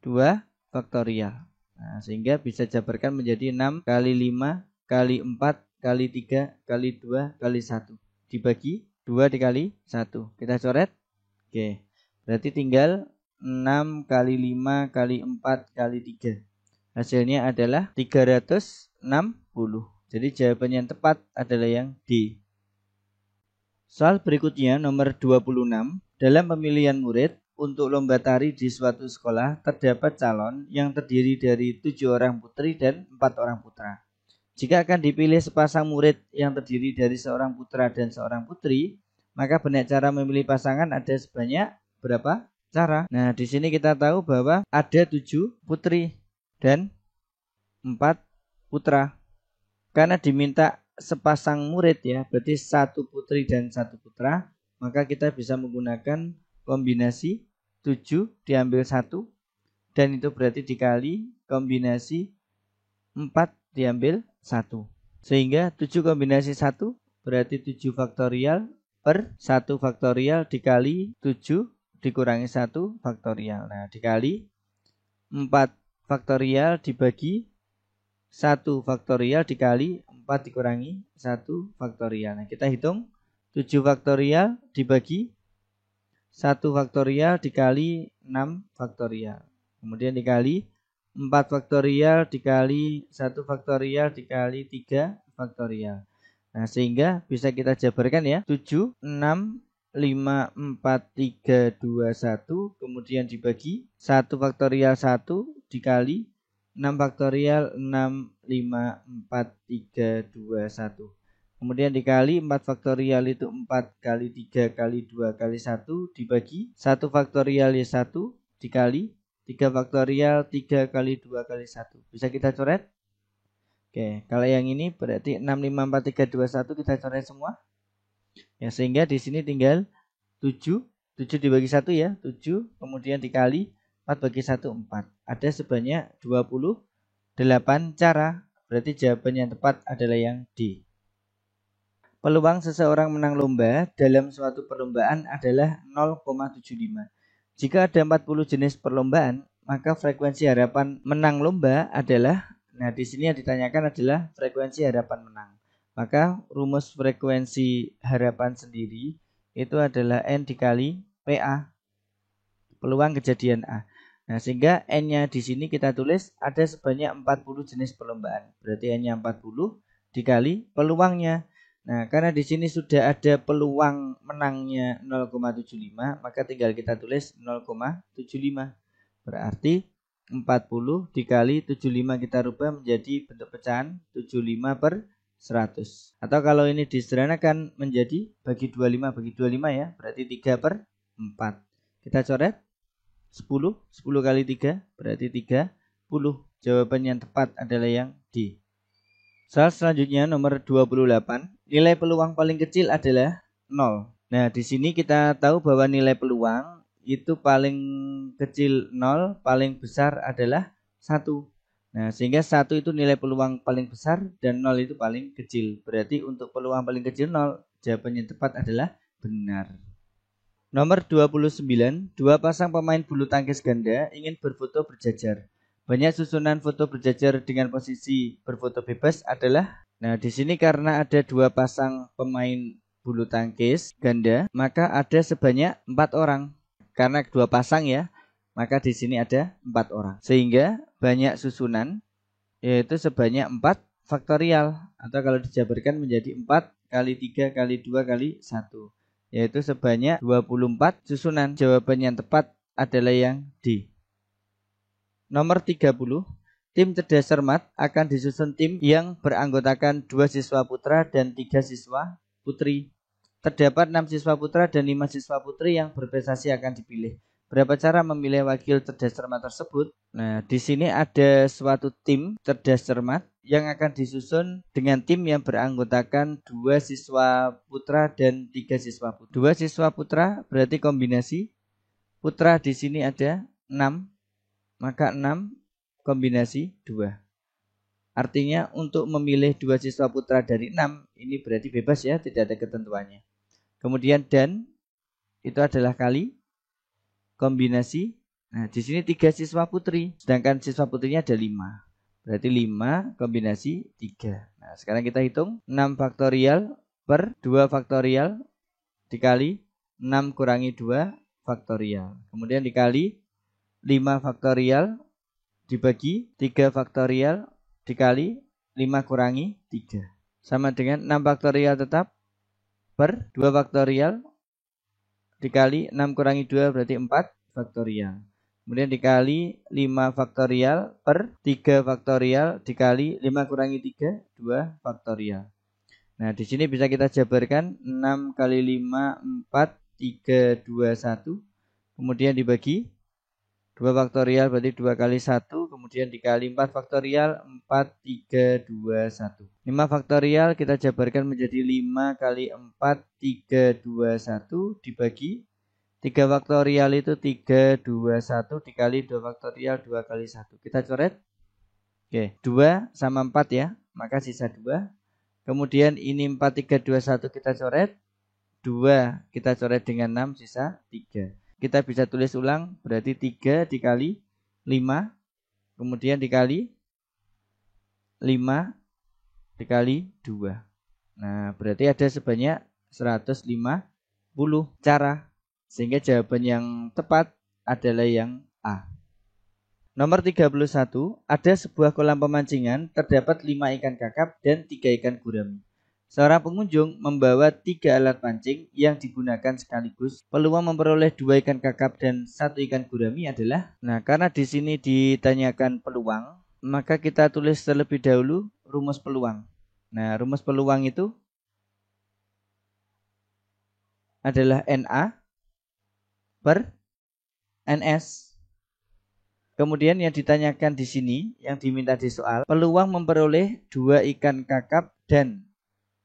[SPEAKER 1] 2 faktorial. Nah, sehingga bisa jabarkan menjadi 6 kali 5 kali 4 kali 3 kali 2 kali 1. Dibagi 2 dikali 1. Kita coret. Oke. Berarti tinggal 6 kali 5 kali 4 kali 3. Hasilnya adalah 360. Jadi jawaban yang tepat adalah yang D. Soal berikutnya nomor 26. Dalam pemilihan murid untuk lomba tari di suatu sekolah terdapat calon yang terdiri dari 7 orang putri dan 4 orang putra. Jika akan dipilih sepasang murid yang terdiri dari seorang putra dan seorang putri, maka banyak cara memilih pasangan ada sebanyak berapa cara? Nah, di sini kita tahu bahwa ada 7 putri dan 4 putra. Karena diminta sepasang murid ya, berarti 1 putri dan 1 putra, maka kita bisa menggunakan kombinasi 7 diambil 1 dan itu berarti dikali kombinasi 4 diambil 1. Sehingga 7 kombinasi 1 berarti 7 faktorial per 1 faktorial dikali 7 dikurangi 1 faktorial. Nah, dikali 4 faktorial dibagi 1 faktorial dikali 4 dikurangi 1 faktorial. Nah, kita hitung 7 faktorial dibagi 1 faktorial dikali 6 faktorial. Kemudian dikali 4 faktorial dikali 1 faktorial dikali 3 faktorial. Nah, sehingga bisa kita jabarkan ya. 7, 6, 5, 4, 3, 2, 1. Kemudian dibagi 1 faktorial 1 dikali 6 faktorial 6, 5, 4, 3, 2, 1. Kemudian dikali 4 faktorial itu 4 kali 3 kali 2 kali 1 dibagi 1 faktorial ya 1 dikali 3 faktorial 3 kali 2 kali 1. Bisa kita coret? Oke, kalau yang ini berarti 6, 5, 4, 3, 2, 1 kita coret semua. Ya, sehingga di sini tinggal 7. 7 dibagi 1 ya, 7. Kemudian dikali 4 bagi 1, 4. Ada sebanyak 28 cara. Berarti jawaban yang tepat adalah yang D. Peluang seseorang menang lomba dalam suatu perlombaan adalah 0,75. Jika ada 40 jenis perlombaan, maka frekuensi harapan menang lomba adalah, nah di sini yang ditanyakan adalah frekuensi harapan menang. Maka rumus frekuensi harapan sendiri itu adalah N dikali PA, peluang kejadian A. Nah, sehingga N-nya di sini kita tulis ada sebanyak 40 jenis perlombaan. Berarti N-nya 40 dikali peluangnya. Nah, karena di sini sudah ada peluang menangnya 0,75, maka tinggal kita tulis 0,75. Berarti 40 dikali 75 kita rubah menjadi bentuk pecahan 75 per 100. Atau kalau ini disederhanakan menjadi bagi 25 ya, berarti 3 per 4. Kita coret 10 kali 3 berarti 30. Jawaban yang tepat adalah yang D. Soal selanjutnya nomor 28. Nilai peluang paling kecil adalah 0. Nah, di sini kita tahu bahwa nilai peluang itu paling kecil 0, paling besar adalah 1. Nah, sehingga 1 itu nilai peluang paling besar dan 0 itu paling kecil. Berarti untuk peluang paling kecil 0, jawaban yang tepat adalah benar. Nomor 29. Dua pasang pemain bulu tangkis ganda ingin berfoto berjajar. Banyak susunan foto berjajar dengan posisi berfoto bebas adalah, nah di sini karena ada 2 pasang pemain bulu tangkis ganda, maka ada sebanyak 4 orang. Karena 2 pasang ya, maka di sini ada 4 orang. Sehingga banyak susunan yaitu sebanyak 4 faktorial, atau kalau dijabarkan menjadi 4 kali 3 kali 2 kali 1, yaitu sebanyak 24 susunan. Jawaban yang tepat adalah yang D. Nomor 30. Tim cerdas cermat akan disusun tim yang beranggotakan 2 siswa putra dan 3 siswa putri. Terdapat 6 siswa putra dan 5 siswa putri yang berprestasi akan dipilih. Berapa cara memilih wakil cerdas cermat tersebut? Nah, di sini ada suatu tim cerdas cermat yang akan disusun dengan tim yang beranggotakan 2 siswa putra dan 3 siswa putri. 2 siswa putra berarti kombinasi. Putra di sini ada 6. Maka 6 kombinasi 2. Artinya untuk memilih 2 siswa putra dari 6, ini berarti bebas ya, tidak ada ketentuannya. Kemudian dan itu adalah kali kombinasi. Nah, di sini 3 siswa putri, sedangkan siswa putrinya ada 5. Berarti 5 kombinasi 3. Nah, sekarang kita hitung 6 faktorial per 2 faktorial dikali 6 kurangi 2 faktorial. Kemudian dikali 5 faktorial dibagi 3 faktorial dikali 5 kurangi 3. Sama dengan 6 faktorial tetap per 2 faktorial dikali 6 kurangi 2 berarti 4 faktorial. Kemudian dikali 5 faktorial per 3 faktorial dikali 5 kurangi 3, 2 faktorial. Nah, di sini bisa kita jabarkan 6 kali 5, 4, 3, 2, 1. Kemudian dibagi 2 faktorial berarti 2 kali 1. Kemudian dikali 4 faktorial, 4, 3, 2, 1. 5 faktorial kita jabarkan menjadi 5 kali 4, 3, 2, 1. Dibagi 3 faktorial itu 3, 2, 1. Dikali 2 faktorial, 2 kali 1. Kita coret. Oke, 2 sama 4 ya. Maka sisa 2. Kemudian ini 4, 3, 2, 1 kita coret. 2 kita coret dengan 6, sisa 3. Kita bisa tulis ulang, berarti 3 dikali 5. Kemudian dikali 5 dikali 2. Nah, berarti ada sebanyak 150 cara. Sehingga jawaban yang tepat adalah yang A. Nomor 31, ada sebuah kolam pemancingan, terdapat 5 ikan kakap dan 3 ikan gurami. Seorang pengunjung membawa 3 alat pancing yang digunakan sekaligus. Peluang memperoleh 2 ikan kakap dan 1 ikan gurami adalah, nah karena di sini ditanyakan peluang, maka kita tulis terlebih dahulu rumus peluang. Nah, rumus peluang itu adalah NA per NS. Kemudian yang ditanyakan di sini, yang diminta di soal, peluang memperoleh 2 ikan kakap dan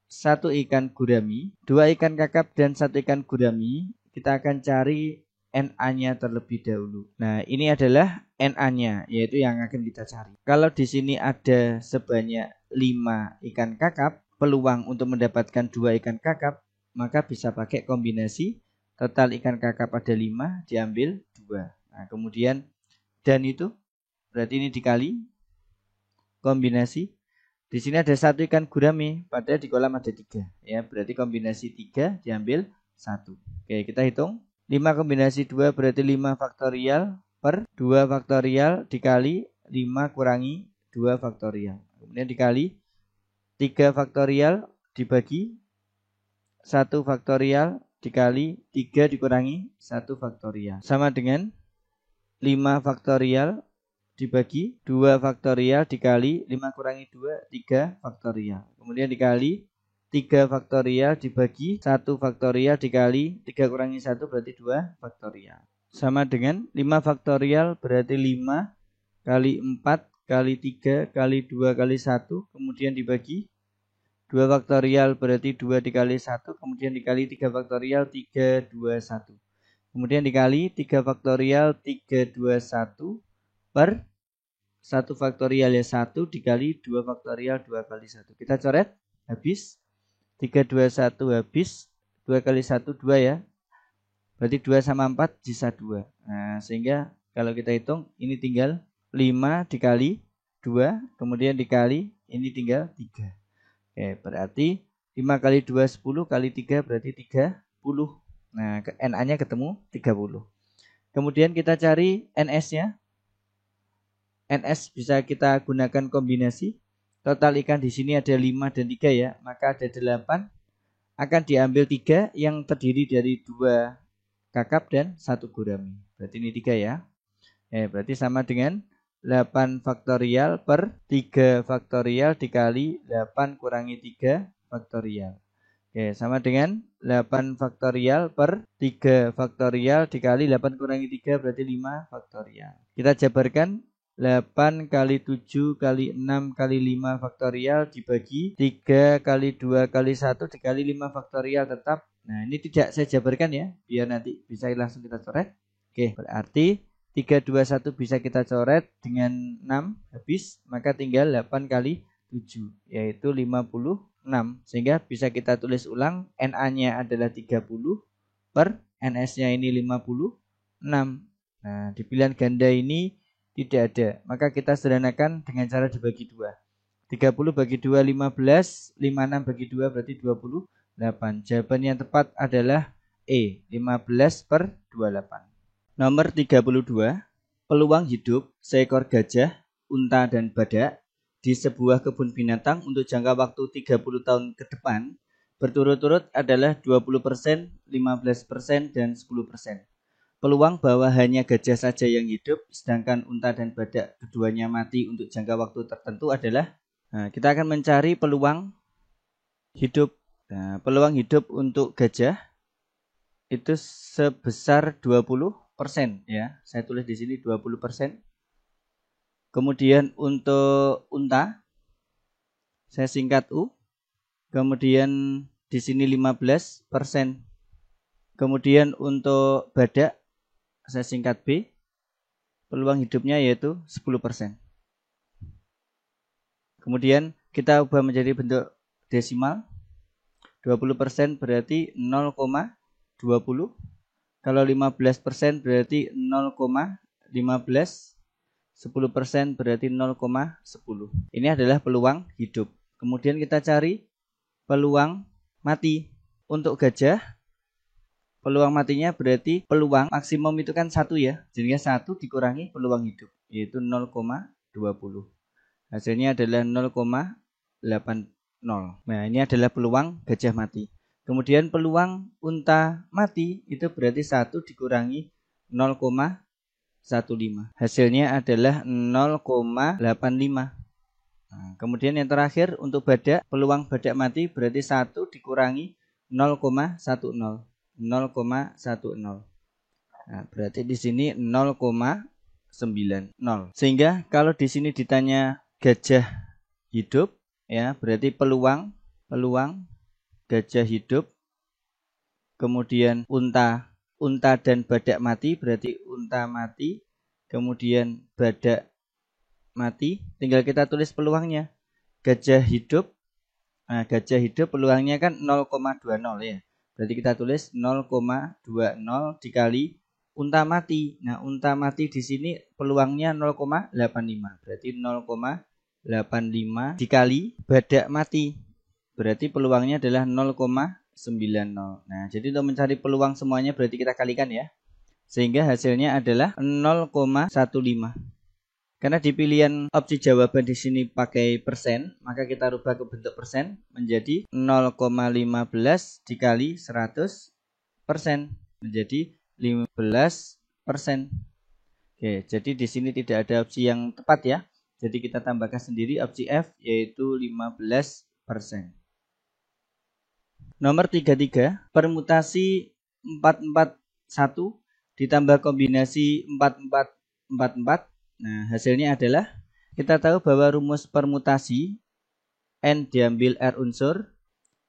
[SPEAKER 1] 1 ikan gurami. 2 ikan kakap dan 1 ikan gurami, kita akan cari NA-nya terlebih dahulu. Nah, ini adalah NA-nya, yaitu yang akan kita cari. Kalau di sini ada sebanyak 5 ikan kakap, peluang untuk mendapatkan 2 ikan kakap, maka bisa pakai kombinasi. Total ikan kakap ada 5, diambil 2. Nah, kemudian dan itu berarti ini dikali kombinasi. Di sini ada 1 ikan gurami, padahal di kolam ada 3 ya, berarti kombinasi 3 diambil 1. Oke, kita hitung. 5 kombinasi 2 berarti 5 faktorial per 2 faktorial dikali 5 kurangi 2 faktorial. Kemudian dikali 3 faktorial dibagi 1 faktorial dikali 3 dikurangi 1 faktorial. Sama dengan 5 faktorial dibagi 2 faktorial dikali 5 kurangi 2, 3 faktorial. Kemudian dikali 3 faktorial dibagi 1 faktorial dikali 3 kurangi 1 berarti 2 faktorial. Sama dengan 5 faktorial berarti 5 kali 4 kali 3 kali 2 kali 1. Kemudian dibagi 2 faktorial berarti 2 dikali 1. Kemudian dikali 3 faktorial 3, 2, 1. Kemudian dikali 3 faktorial 3, 2, 1 per 1 faktorial ya 1 dikali 2 faktorial 2 kali 1. Kita coret, habis 3, 2, 1 habis, 2 kali 1 2 ya. Berarti 2 sama 4 sisa 2. Nah, sehingga kalau kita hitung ini tinggal 5 dikali 2, kemudian dikali ini tinggal 3. Oke, berarti 5 kali 2 10 kali 3 berarti 30. Nah, NA-nya ketemu 30. Kemudian kita cari NS-nya. NS bisa kita gunakan kombinasi. Total ikan di sini ada 5 dan 3 ya, maka ada 8. Akan diambil 3 yang terdiri dari 2 kakap dan 1 gurami. Berarti ini 3 ya. Berarti sama dengan 8 faktorial per 3 faktorial dikali 8 kurangi 3 faktorial. Sama dengan 8 faktorial per 3 faktorial dikali 8 kurangi 3 berarti 5 faktorial. Kita jabarkan 8 kali 7 kali 6 kali 5 faktorial dibagi 3 kali 2 kali 1 dikali 5 faktorial tetap. Nah, ini tidak saya jabarkan ya, biar nanti bisa langsung kita coret. Oke, berarti 3, 2, 1 bisa kita coret dengan 6 habis, maka tinggal 8 kali 7 yaitu 56. Sehingga bisa kita tulis ulang, NA-nya adalah 30 per NS-nya ini 56. Nah, di pilihan ganda ini tidak ada, maka kita sederhanakan dengan cara dibagi 2. 30 bagi 2 15, 56 bagi 2 berarti 28. Jawaban yang tepat adalah E, 15 per 28. Nomor 32, peluang hidup seekor gajah, unta dan badak di sebuah kebun binatang untuk jangka waktu 30 tahun ke depan berturut-turut adalah 20%, 15%, dan 10%. peluang bahwa hanya gajah saja yang hidup, sedangkan unta dan badak keduanya mati untuk jangka waktu tertentu adalah, kita akan mencari peluang hidup. Nah, peluang hidup untuk gajah itu sebesar 20% ya. Saya tulis di sini 20%. Kemudian untuk unta saya singkat U. Kemudian di sini 15%. Kemudian untuk badak saya singkat B. Peluang hidupnya yaitu 10%. Kemudian kita ubah menjadi bentuk desimal. 20% berarti 0,20. Kalau 15% berarti 0,15. 10% berarti 0,10. Ini adalah peluang hidup. Kemudian kita cari peluang mati. Untuk gajah, peluang matinya berarti peluang maksimum itu kan 1 ya. Jadi 1 dikurangi peluang hidup, yaitu 0,20. Hasilnya adalah 0,80. Nah, ini adalah peluang gajah mati. Kemudian peluang unta mati itu berarti 1 dikurangi 0,15. Hasilnya adalah 0,85. Nah, kemudian yang terakhir untuk badak, peluang badak mati berarti 1 dikurangi 0,10. 0,10. Nah, berarti di sini 0,90. Sehingga kalau di sini ditanya gajah hidup ya, berarti peluang gajah hidup. Kemudian unta dan badak mati, berarti unta mati, kemudian badak mati. Tinggal kita tulis peluangnya. Gajah hidup. Nah, gajah hidup peluangnya kan 0,20 ya. Berarti kita tulis 0,20 dikali unta mati. Nah, unta mati di sini peluangnya 0,85. Berarti 0,85 dikali badak mati. Berarti peluangnya adalah 0,90. Nah, jadi untuk mencari peluang semuanya berarti kita kalikan ya. Sehingga hasilnya adalah 0,15. Karena di pilihan opsi jawaban di sini pakai persen, maka kita rubah ke bentuk persen menjadi 0,15 dikali 100% menjadi 15%. Oke, jadi di sini tidak ada opsi yang tepat ya. Jadi kita tambahkan sendiri opsi F yaitu 15%. Nomor 33, permutasi 441 ditambah kombinasi 4444. Nah, hasilnya adalah, kita tahu bahwa rumus permutasi N diambil R unsur,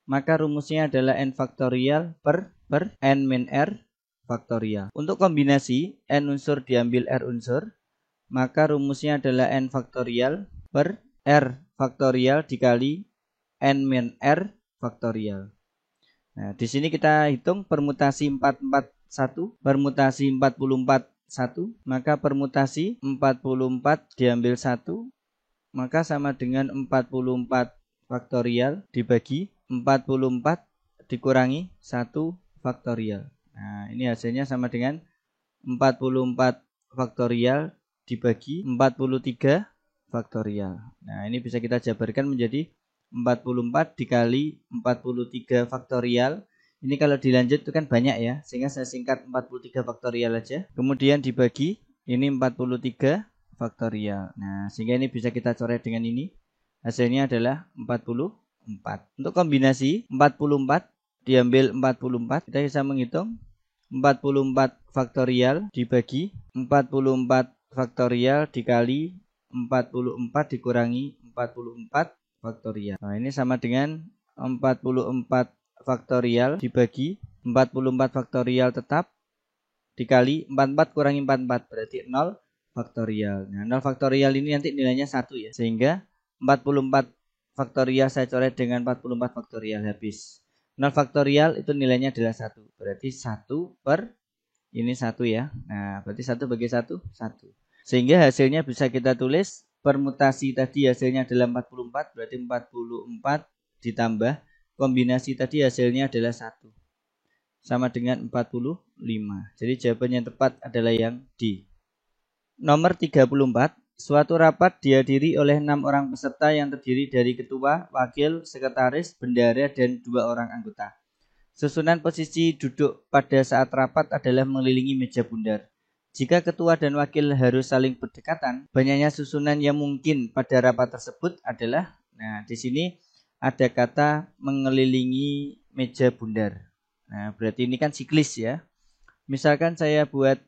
[SPEAKER 1] maka rumusnya adalah N faktorial per N min R faktorial. Untuk kombinasi N unsur diambil R unsur, maka rumusnya adalah N faktorial per R faktorial dikali N min R faktorial. Nah, di sini kita hitung permutasi 441, permutasi 44 1, maka permutasi 44 diambil 1, maka sama dengan 44 faktorial dibagi 44 dikurangi 1 faktorial. Nah, ini hasilnya sama dengan 44 faktorial dibagi 43 faktorial. Nah, ini bisa kita jabarkan menjadi 44 dikali 43 faktorial. Ini kalau dilanjut itu kan banyak ya, sehingga saya singkat 43 faktorial aja. Kemudian dibagi, ini 43 faktorial. Nah, sehingga ini bisa kita coret dengan ini. Hasilnya adalah 44. Untuk kombinasi 44 diambil 44, kita bisa menghitung 44 faktorial dibagi 44 faktorial dikali 44 dikurangi 44 faktorial. Nah, ini sama dengan 44 faktorial dibagi 44 faktorial tetap dikali 44 kurangi 44 berarti 0 faktorial. Nah, 0 faktorial ini nanti nilainya 1 ya. Sehingga 44 faktorial saya coret dengan 44 faktorial habis. 0 faktorial itu nilainya adalah 1. Berarti 1 per ini 1 ya. Nah, berarti 1 bagi 1 1. Sehingga hasilnya bisa kita tulis permutasi tadi hasilnya adalah 44, berarti 44 ditambah kombinasi tadi hasilnya adalah 1. Sama dengan 45. Jadi jawaban yang tepat adalah yang D. Nomor 34. Suatu rapat dihadiri oleh 6 orang peserta yang terdiri dari ketua, wakil, sekretaris, bendahara, dan 2 orang anggota. Susunan posisi duduk pada saat rapat adalah mengelilingi meja bundar. Jika ketua dan wakil harus saling berdekatan, banyaknya susunan yang mungkin pada rapat tersebut adalah, nah di sini ada kata mengelilingi meja bundar. Nah, berarti ini kan siklis ya. Misalkan saya buat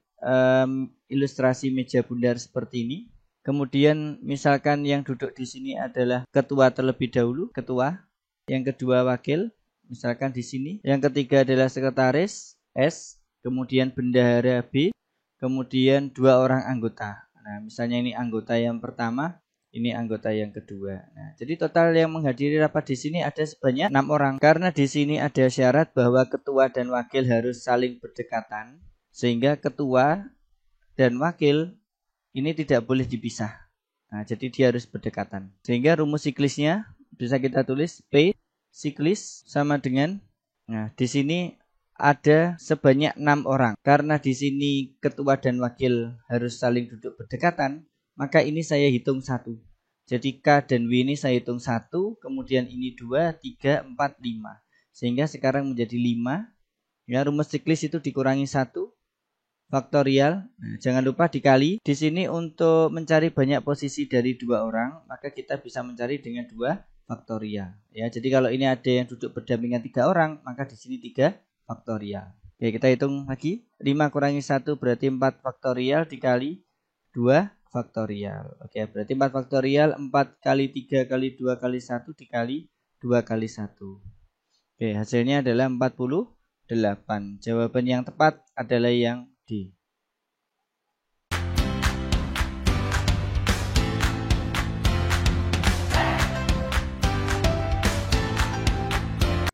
[SPEAKER 1] ilustrasi meja bundar seperti ini. Kemudian misalkan yang duduk di sini adalah ketua terlebih dahulu, ketua. Yang kedua wakil, misalkan di sini. Yang ketiga adalah sekretaris S, kemudian bendahara B, kemudian 2 orang anggota. Nah, misalnya ini anggota yang pertama, ini anggota yang kedua. Nah, jadi total yang menghadiri rapat di sini ada sebanyak 6 orang. Karena di sini ada syarat bahwa ketua dan wakil harus saling berdekatan, sehingga ketua dan wakil ini tidak boleh dipisah. Nah, jadi dia harus berdekatan. Sehingga rumus siklisnya bisa kita tulis P siklis sama dengan, nah di sini ada sebanyak 6 orang. Karena di sini ketua dan wakil harus saling duduk berdekatan, maka ini saya hitung 1. Jadi K dan W ini saya hitung 1, kemudian ini 2, 3, 4, 5. Sehingga sekarang menjadi 5. Ya, rumus siklis itu dikurangi 1 faktorial. Nah, jangan lupa dikali. Di sini untuk mencari banyak posisi dari 2 orang, maka kita bisa mencari dengan 2 faktorial. Ya, jadi kalau ini ada yang duduk berdampingan 3 orang, maka di sini 3 faktorial. Oke, kita hitung lagi. 5 kurangi 1 berarti 4 faktorial dikali 2 faktorial. Oke, berarti 4 faktorial 4 kali 3 kali 2 kali 1 dikali 2 kali 1. Oke, hasilnya adalah 48. Jawaban yang tepat adalah yang D.